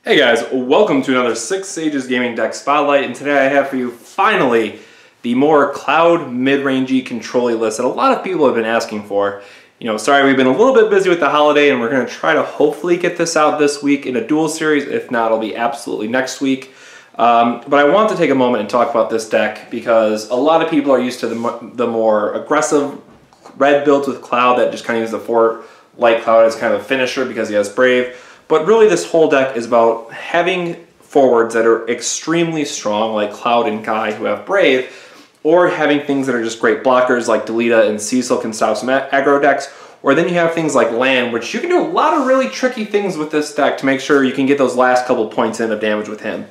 Hey guys, welcome to another Six Sages Gaming Deck Spotlight, and today I have for you, finally, the more Cloud Midrange control list that a lot of people have been asking for. Sorry we've been a little bit busy with the holiday, and we're going to try to hopefully get this out this week in a dual series. If not, it'll be absolutely next week. But I want to take a moment and talk about this deck because a lot of people are used to the more aggressive red builds with Cloud that just kind of use the 4 Lightcloud as kind of a finisher because he has Brave. But really this whole deck is about having forwards that are extremely strong like Cloud and Guy who have Brave, or having things that are just great blockers like Aleta and Cecil can stop some aggro decks, or then you have things like Land, which you can do a lot of really tricky things with this deck to make sure you can get those last couple points in of damage with him.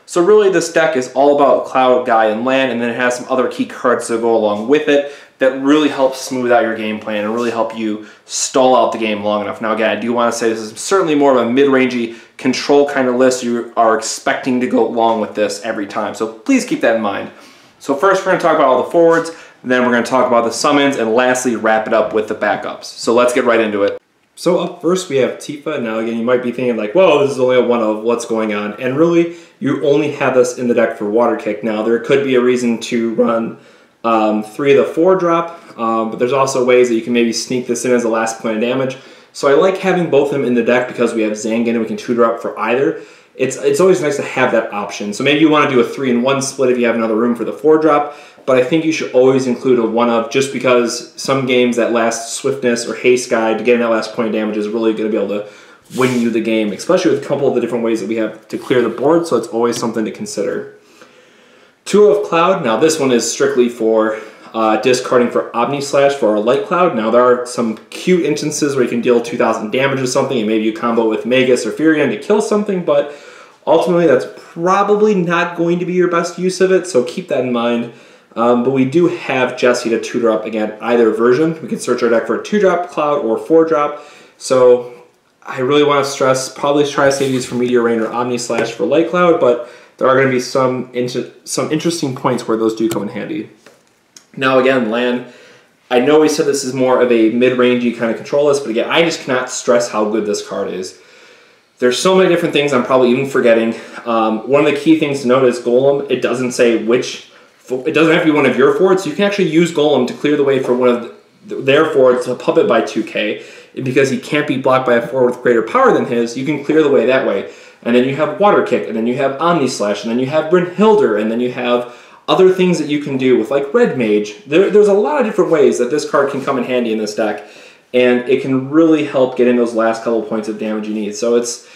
So really this deck is all about Cloud, Guy, and Land, and then it has some other key cards that go along with it that really help smooth out your game plan and really help you stall out the game long enough. Now again, I do want to say this is certainly more of a mid-rangey control kind of list. You are expecting to go long with this every time, so please keep that in mind. So first we're going to talk about all the forwards, and then we're going to talk about the summons, and lastly wrap it up with the backups. So let's get right into it. So up first we have Tifa. Now again, you might be thinking like, whoa, this is only a one of, what's going on? And really, you only have this in the deck for Water Kick. Now there could be a reason to run 3 of the 4 drop, but there's also ways that you can maybe sneak this in as a last point of damage. So I like having both of them in the deck because we have Zangan and we can tutor up for either. It's always nice to have that option. So maybe you want to do a 3-in-1 split if you have another room for the 4 drop, but I think you should always include a 1-of just because some games that last Swiftness or Haste Guide to get that last point of damage is really going to be able to win you the game, especially with a couple of the different ways that we have to clear the board, so it's always something to consider. 2 of Cloud. Now this one is strictly for discarding for Omni Slash for our Lightcloud. Now there are some cute instances where you can deal 2,000 damage or something, and maybe you combo with Magus or Furion to kill something, but ultimately that's probably not going to be your best use of it, so keep that in mind. But we do have Jessie to tutor up again either version. We can search our deck for a 2-drop Cloud or 4-drop. So I really want to stress, probably try to save these for Meteor Rain or Omni Slash for Lightcloud, but there are going to be some interesting points where those do come in handy. Now again, Land, I know we said this is more of a mid-rangey kind of control list, but again, I just cannot stress how good this card is. There's so many different things I'm probably even forgetting. One of the key things to note is Golem. It doesn't say which, it doesn't have to be one of your forwards, so you can actually use Golem to clear the way for one of their forwards to puppet by 2k. And because he can't be blocked by a forward with greater power than his, you can clear the way that way. And then you have Water Kick, and then you have Omni Slash, and then you have Brynhildr, and then you have other things that you can do with like Red Mage. There's a lot of different ways that this card can come in handy in this deck, and it can really help get in those last couple points of damage you need. So it's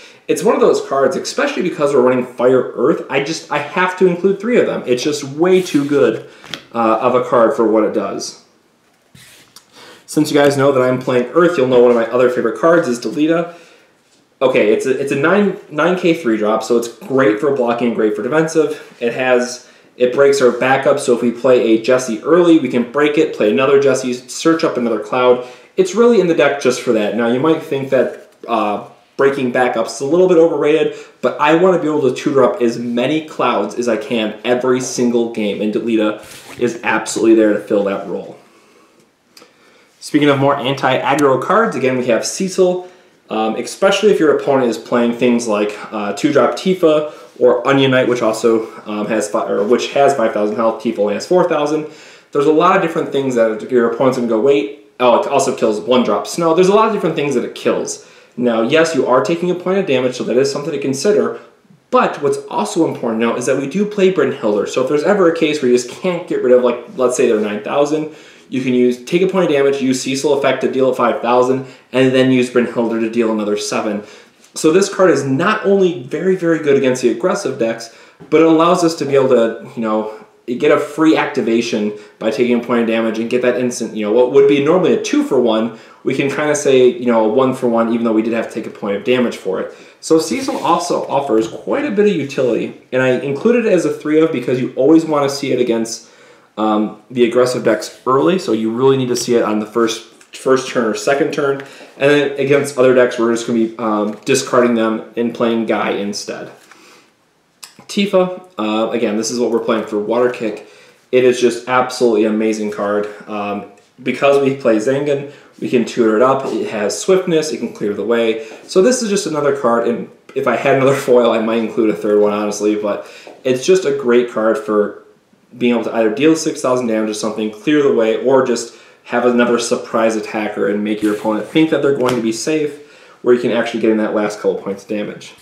one of those cards, especially because we're running Fire Earth, I have to include 3 of them. It's just way too good of a card for what it does. Since you guys know that I'm playing Earth, you'll know one of my other favorite cards is Aleta. Okay, it's a 9k 3-drop, so it's great for blocking and great for defensive. It breaks our backup, so if we play a Jessie early, we can break it, play another Jessie, search up another Cloud. It's really in the deck just for that. Now you might think that breaking backups is a little bit overrated, but I want to be able to tutor up as many Clouds as I can every single game, and Aleta is absolutely there to fill that role. Speaking of more anti-aggro cards, again we have Cecil. Especially if your opponent is playing things like 2-drop Tifa or Onion Knight, which also has 5,000 health. Tifa only has 4,000. There's a lot of different things that your opponent's gonna go, wait. Oh, it also kills 1-drop Snow. There's a lot of different things that it kills. Now, yes, you are taking a point of damage, so that is something to consider. But what's also important to note is that we do play Brynhildr. So if there's ever a case where you just can't get rid of, like, let's say they're 9,000. You can take a point of damage, use Cecil effect to deal at 5,000, and then use Brynhildr to deal another 7. So this card is not only very, very good against the aggressive decks, but it allows us to be able to, get a free activation by taking a point of damage and get that instant, what would be normally a 2-for-1, we can kind of say, a 1-for-1, even though we did have to take a point of damage for it. So Cecil also offers quite a bit of utility, and I included it as a 3-of because you always want to see it against the aggressive decks early, so you really need to see it on the first turn or second turn, and then against other decks we're just going to be discarding them and playing Guy instead. Tifa, again, this is what we're playing for Water Kick. It is just absolutely amazing card. because we play Zangan, we can tutor it up. It has swiftness, it can clear the way. So this is just another card, and if I had another foil, I might include a third one, honestly, but it's just a great card for being able to either deal 6,000 damage or something, clear the way, or just have another surprise attacker and make your opponent think that they're going to be safe, where you can actually get in that last couple points of damage.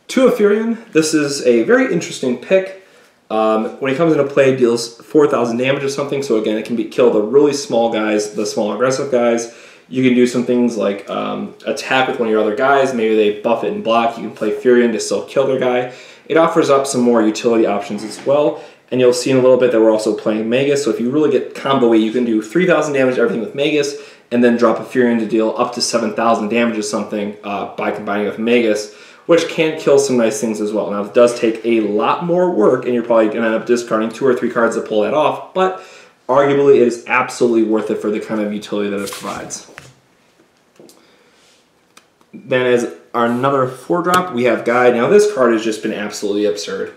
2 of Furion. This is a very interesting pick. When it comes into play, it deals 4,000 damage or something, so again, it can kill the really small guys, the small aggressive guys. You can do some things like attack with one of your other guys, maybe they buff it and block, you can play Furion to still kill their guy. It offers up some more utility options as well, and you'll see in a little bit that we're also playing Magus, so if you really get combo-y, you can do 3,000 damage everything with Magus, and then drop a Furion to deal up to 7,000 damage or something by combining with Magus, which can kill some nice things as well. Now, it does take a lot more work, and you're probably going to end up discarding 2 or 3 cards to pull that off, but arguably it is absolutely worth it for the kind of utility that it provides. Then as another 4-drop, we have Guide. Now, this card has just been absolutely absurd.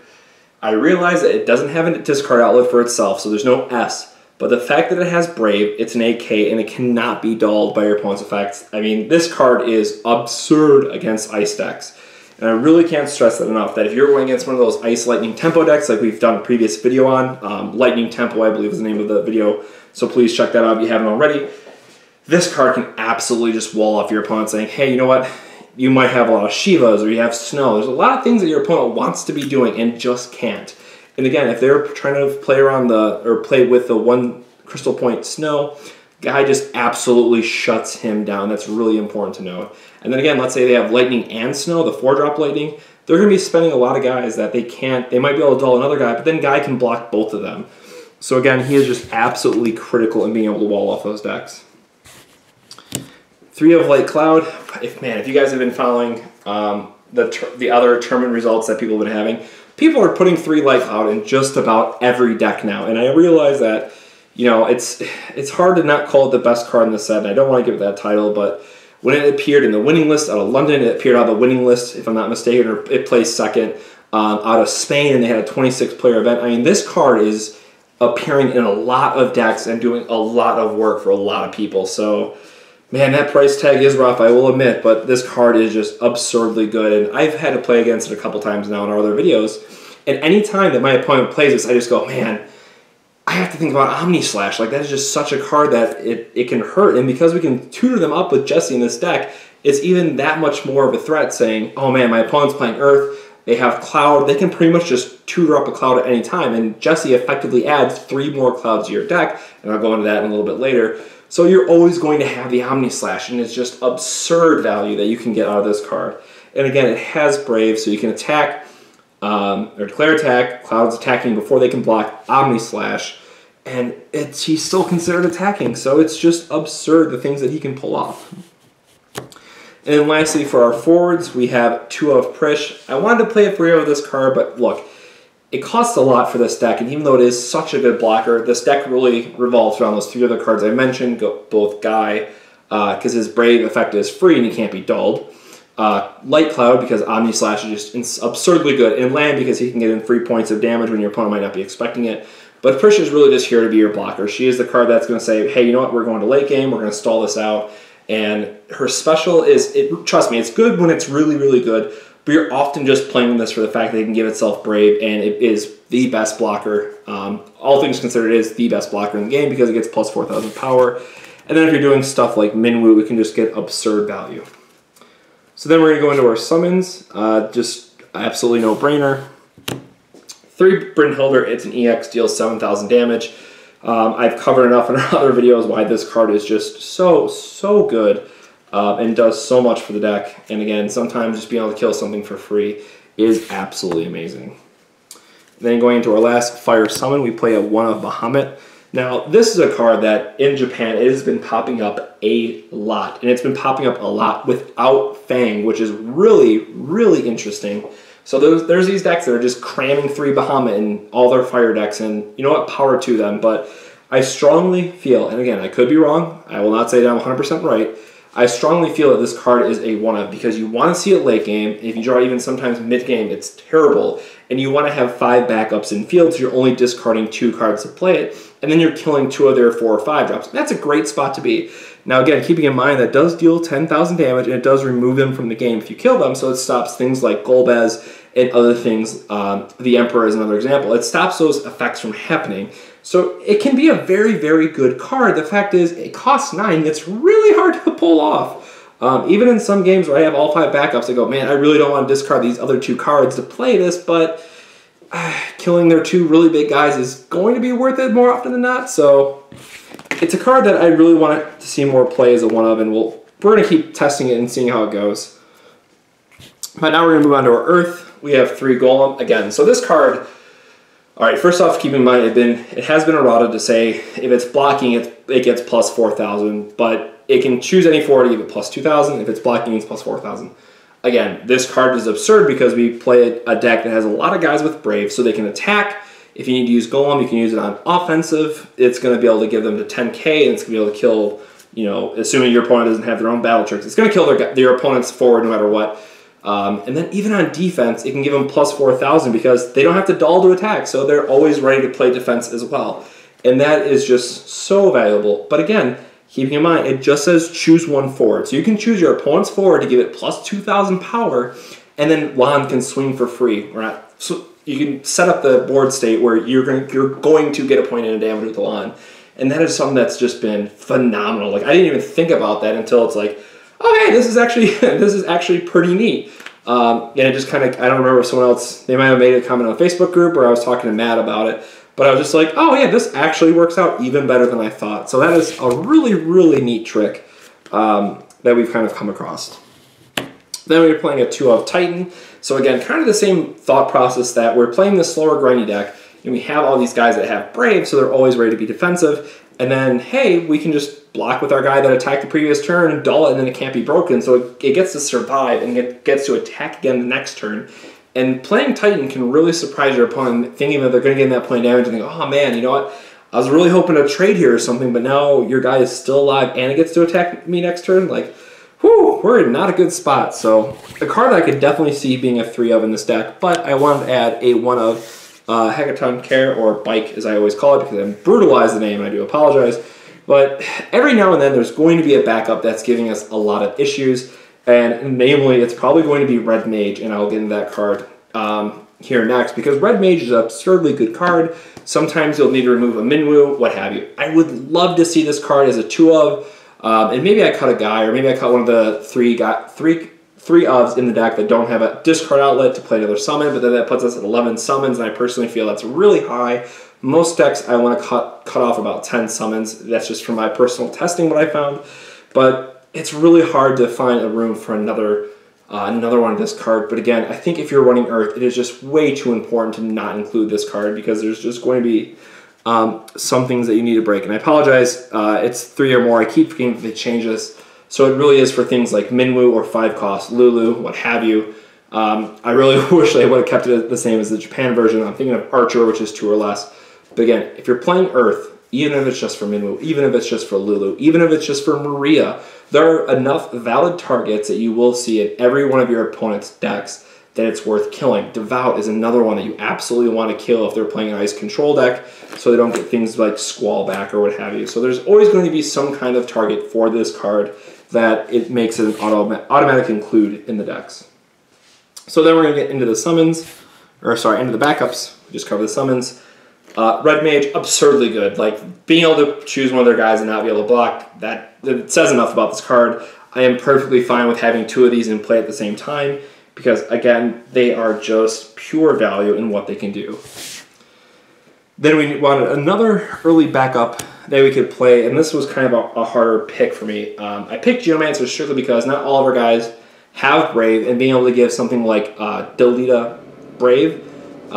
I realize that it doesn't have a discard outlet for itself, so there's no S, but the fact that it has Brave, it's an AK, and it cannot be dulled by your opponent's effects. I mean, this card is absurd against ice decks. And I really can't stress that enough, that if you're going against one of those Ice Lightning Tempo decks like we've done a previous video on, Lightning Tempo I believe is the name of the video, so please check that out if you haven't already, this card can absolutely just wall off your opponent saying, hey, you know what, you might have a lot of Shivas or you have Snow. There's a lot of things that your opponent wants to be doing and just can't. And again, if they're trying to play around or play with the 1 Crystal Point Snow, Guy just absolutely shuts him down. That's really important to note. And then again, let's say they have Lightning and Snow, the 4-drop Lightning, they're going to be spending a lot of guys that they might be able to dull another guy, but then Guy can block both of them. So again, he is just absolutely critical in being able to wall off those decks. 3 of Lightcloud. If you guys have been following the other tournament results that people have been having, people are putting 3 Lightcloud in just about every deck now, and I realize that, you know, it's hard to not call it the best card in the set, and I don't want to give it that title, but when it appeared in the winning list out of London, it appeared out of the winning list, if I'm not mistaken, or it placed second out of Spain, and they had a 26-player event. I mean, this card is appearing in a lot of decks and doing a lot of work for a lot of people. So, man, that price tag is rough, I will admit, but this card is just absurdly good, and I've had to play against it a couple times now in our other videos, and any time that my opponent plays this, I just go, man, I have to think about Omni Slash. Like, that is just such a card that it can hurt. And because we can tutor them up with Jesse in this deck, it's even that much more of a threat saying, oh man, my opponent's playing Earth, they have Cloud, they can pretty much just tutor up a Cloud at any time. And Jesse effectively adds 3 more Clouds to your deck, and I'll go into that in a little bit later. So you're always going to have the Omni Slash, and it's just absurd value that you can get out of this card. And again, it has Brave, so you can attack, or declare attack, Cloud's attacking before they can block, Omni Slash, and he's still considered attacking, so it's just absurd the things that he can pull off. And then lastly, for our forwards, we have 2 of Prish. I wanted to play a Furion with this card, but look, it costs a lot for this deck, and even though it is such a good blocker, this deck really revolves around those 3 other cards I mentioned, both Guy, because his Brave effect is free and he can't be dulled. Lightcloud, because Omni Slash is just absurdly good, and Land, because he can get in 3 points of damage when your opponent might not be expecting it. But Prish is really just here to be your blocker. She is the card that's going to say, hey, you know what, we're going to late game, we're going to stall this out. And her special is, trust me, it's good when it's really, really good, but you're often just playing this for the fact that it can give itself Brave, and it is the best blocker. All things considered, it is the best blocker in the game because it gets plus 4,000 power. And then if you're doing stuff like Minwu, we can just get absurd value. So then we're going to go into our summons. Just absolutely no-brainer. 3 Brynhildr, it's an EX, deals 7,000 damage. I've covered enough in our other videos why this card is just so good and does so much for the deck. And again, sometimes just being able to kill something for free is absolutely amazing. Then going into our last Fire Summon, we play a 1 of Bahamut. Now, this is a card that in Japan, it has been popping up a lot. And it's been popping up a lot without Fang, which is really, really interesting. So there's these decks that are just cramming 3 Bahamut in all their fire decks, and you know what, power to them, but I strongly feel, and again, I could be wrong, I will not say that I'm 100% right, I strongly feel that this card is a 1-of because you want to see it late game. If you draw even sometimes mid game, it's terrible, and you want to have 5 backups in field, so you're only discarding 2 cards to play it. and then you're killing 2 of their 4 or 5 drops. That's a great spot to be. Now again, keeping in mind that does deal 10,000 damage, and it does remove them from the game if you kill them, so it stops things like Golbez and other things. The Emperor is another example. It stops those effects from happening. So it can be a very, very good card. The fact is, it costs 9. It's really hard to pull off. Even in some games where I have all 5 backups, I go, man, I really don't want to discard these other 2 cards to play this, but killing their 2 really big guys is going to be worth it more often than not. So it's a card that I really want to see more play as a one of, and we're going to keep testing it and seeing how it goes. But now we're going to move on to our Earth. We have 3 Golem again. So this card, all right, first off, keep in mind it has been errata to say if it's blocking, it gets plus 4,000, but it can choose any 4 to give it plus 2,000. If it's blocking, it's plus 4,000. Again, this card is absurd because we play a deck that has a lot of guys with Brave, so they can attack. If you need to use Golem, you can use it on offensive. It's going to be able to give them to 10k, and it's going to be able to kill, you know, assuming your opponent doesn't have their own battle tricks, it's going to kill their opponents forward no matter what. And then even on defense, it can give them plus 4,000 because they don't have to dull to attack, so they're always ready to play defense as well. And that is just so valuable. But again, keeping in mind, it just says choose 1 forward. So you can choose your opponent's forward to give it plus 2,000 power, and then Lan can swing for free. Or not. So you can set up the board state where you're going to get a point in a damage with the Lan. And that is something that's just been phenomenal. Like, I didn't even think about that until it's like, oh, hey, this is actually pretty neat. And it just kind of, I don't remember if someone else, they might have made a comment on a Facebook group where I was talking to Matt about it, but I was just like, oh yeah, this actually works out even better than I thought. So that is a really, really neat trick that we've kind of come across. Then we're playing a 2 of Titan. So again, kind of the same thought process that we're playing this slower grindy deck, and we have all these guys that have Brave, so they're always ready to be defensive. And then, hey, we can just block with our guy that attacked the previous turn and dull it, and then it can't be broken. So it gets to survive and it gets to attack again the next turn. And playing Titan can really surprise your opponent, thinking that they're going to get that point damage and think, oh man, you know what? I was really hoping to trade here or something, but now your guy is still alive and it gets to attack me next turn. Like, whew, we're in not a good spot. So a card I could definitely see being a 3 of in this deck, but I wanted to add a 1 of Hackathon Care, or Bike as I always call it, because I brutalized the name and I do apologize. But every now and then there's going to be a backup that's giving us a lot of issues, and namely it's probably going to be Red Mage, and I'll get into that card here next, because Red Mage is an absurdly good card. Sometimes you'll need to remove a Minwu, what have you. I would love to see this card as a 2 of, and maybe I cut a guy, or maybe I cut one of the 3 ofs in the deck that don't have a discard outlet to play another summon, but then that puts us at 11 summons, and I personally feel that's really high. Most decks I want to cut off about 10 summons. That's just from my personal testing what I found. But it's really hard to find a room for another one of this card. But again, I think if you're running Earth, it is just way too important to not include this card, because there's just going to be some things that you need to break. And I apologize, it's 3 or more. I keep forgetting to change this. So it really is for things like Minwu or 5-cost Lulu, what have you. I really wish they would have kept it the same as the Japan version. I'm thinking of Archer, which is 2 or less. But again, if you're playing Earth, even if it's just for Minwu, even if it's just for Lulu, even if it's just for Maria, there are enough valid targets that you will see in every one of your opponent's decks that it's worth killing. Devout is another one that you absolutely want to kill if they're playing an ice control deck, so they don't get things like Squall back or what have you. So there's always going to be some kind of target for this card that it makes it an automatic include in the decks. So then we're going to get into the summons, or sorry, into the backups. We just covered the summons. Red Mage, absurdly good. Like, being able to choose one of their guys and not be able to block, that says enough about this card. I am perfectly fine with having 2 of these in play at the same time, because again, they are just pure value in what they can do. Then we wanted another early backup that we could play, and this was kind of a harder pick for me. I picked Geomancer strictly because not all of our guys have Brave, and being able to give something like Delita Brave,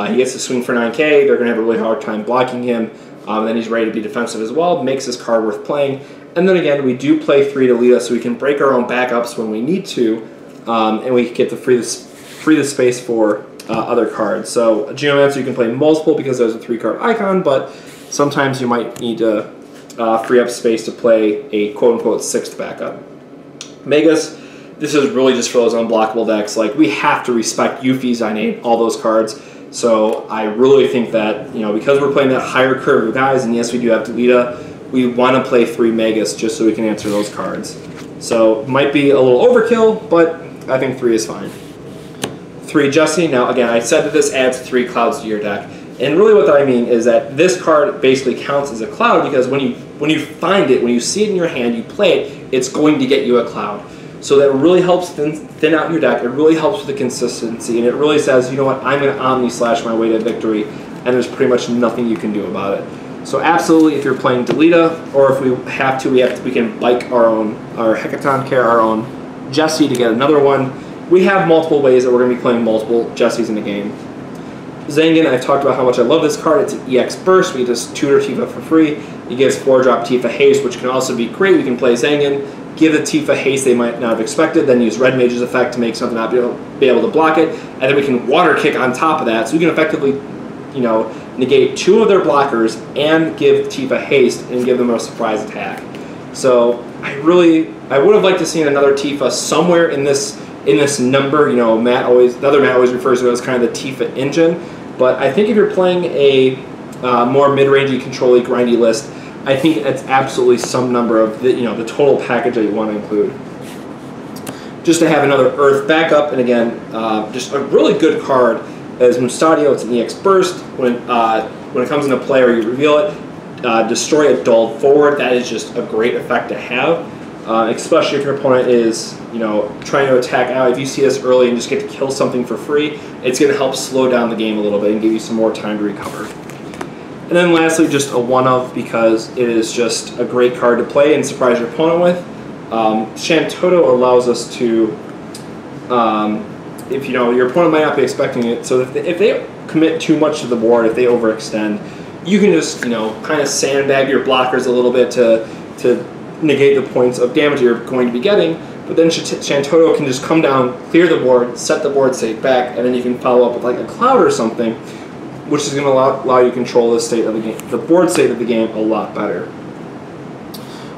he gets to swing for 9k, they're going to have a really hard time blocking him, and then he's ready to be defensive as well, makes this card worth playing. And then again, we do play 3 Delita, so we can break our own backups when we need to, and we get to free the space for other cards. So Geomancer, you can play multiple because there's a 3-card icon, but sometimes you might need to free up space to play a quote-unquote 6th backup. Magus, this is really just for those unblockable decks. Like, we have to respect Yuffie, Zaine, all those cards. So I really think that, you know, because we're playing that higher curve of guys, and yes, we do have Aleta, we want to play 3 Magus just so we can answer those cards. So might be a little overkill, but I think 3 is fine. 3 Jesse. Now again, I said that this adds 3 clouds to your deck. And really what I mean is that this card basically counts as a cloud because when you find it, when you see it in your hand, you play it, it's going to get you a cloud. So that really helps thin out your deck. It really helps with the consistency, and it really says, you know what, I'm going to Omni Slash my way to victory, and there's pretty much nothing you can do about it. So absolutely, if you're playing Aleta, or if we have to, we can bike our Hecaton Care, our own Jesse to get another one. We have multiple ways that we're going to be playing multiple Jessies in the game. Zangan, I've talked about how much I love this card. It's an EX Burst. We just tutor Tifa for free. It gives 4-drop Tifa Haste, which can also be great. We can play Zangan, give the Tifa Haste they might not have expected, then use Red Mage's effect to make something not be able to block it, and then we can Water Kick on top of that. So we can effectively, you know, negate 2 of their blockers and give Tifa Haste and give them a surprise attack. So I would have liked to see another Tifa somewhere in this number. You know, the other Matt always refers to it as kind of the Tifa engine. But I think if you're playing a more mid-rangey, control-y, grindy list, I think it's absolutely some number of the total package that you want to include. Just to have another Earth backup, and again, just a really good card is Mustadio. It's an EX Burst. When it comes into play or you reveal it, destroy a dulled forward. That is just a great effect to have, especially if your opponent is trying to attack out. If you see this early and just get to kill something for free, it's going to help slow down the game a little bit and give you some more time to recover. And then lastly, just a one-of, because it is just a great card to play and surprise your opponent with. Shamtodo allows us to, if your opponent might not be expecting it, so if they commit too much to the board, if they overextend, you can just kind of sandbag your blockers a little bit to negate the points of damage you're going to be getting. But then Shamtodo can just come down, clear the board, set the board state back, and then you can follow up with like a cloud or something, which is going to allow you to control the state of the game, the board state of the game, a lot better.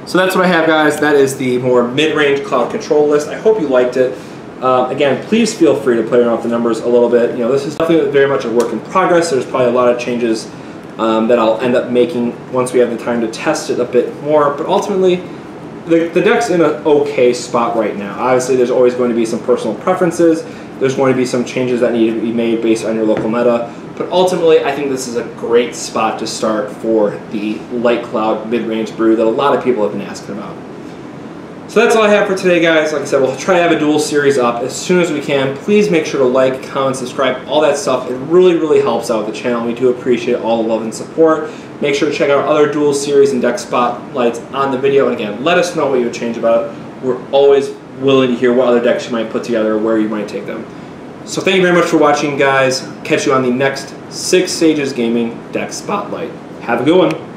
So that's what I have, guys. That is the more mid-range cloud control list. I hope you liked it. Again, please feel free to play around with the numbers a little bit. This is definitely very much a work in progress. There's probably a lot of changes that I'll end up making once we have the time to test it a bit more. But ultimately, the deck's in an okay spot right now. Obviously, there's always going to be some personal preferences. There's going to be some changes that need to be made based on your local meta. But ultimately, I think this is a great spot to start for the Lightcloud mid-range brew that a lot of people have been asking about. So that's all I have for today, guys. Like I said, we'll try to have a dual series up as soon as we can. Please make sure to like, comment, subscribe, all that stuff. It really, really helps out the channel. We do appreciate all the love and support. Make sure to check out other dual series and deck spotlights on the video. And again, let us know what you would change about it. We're always willing to hear what other decks you might put together or where you might take them. So thank you very much for watching, guys. Catch you on the next 6 Sages Gaming Deck Spotlight. Have a good one.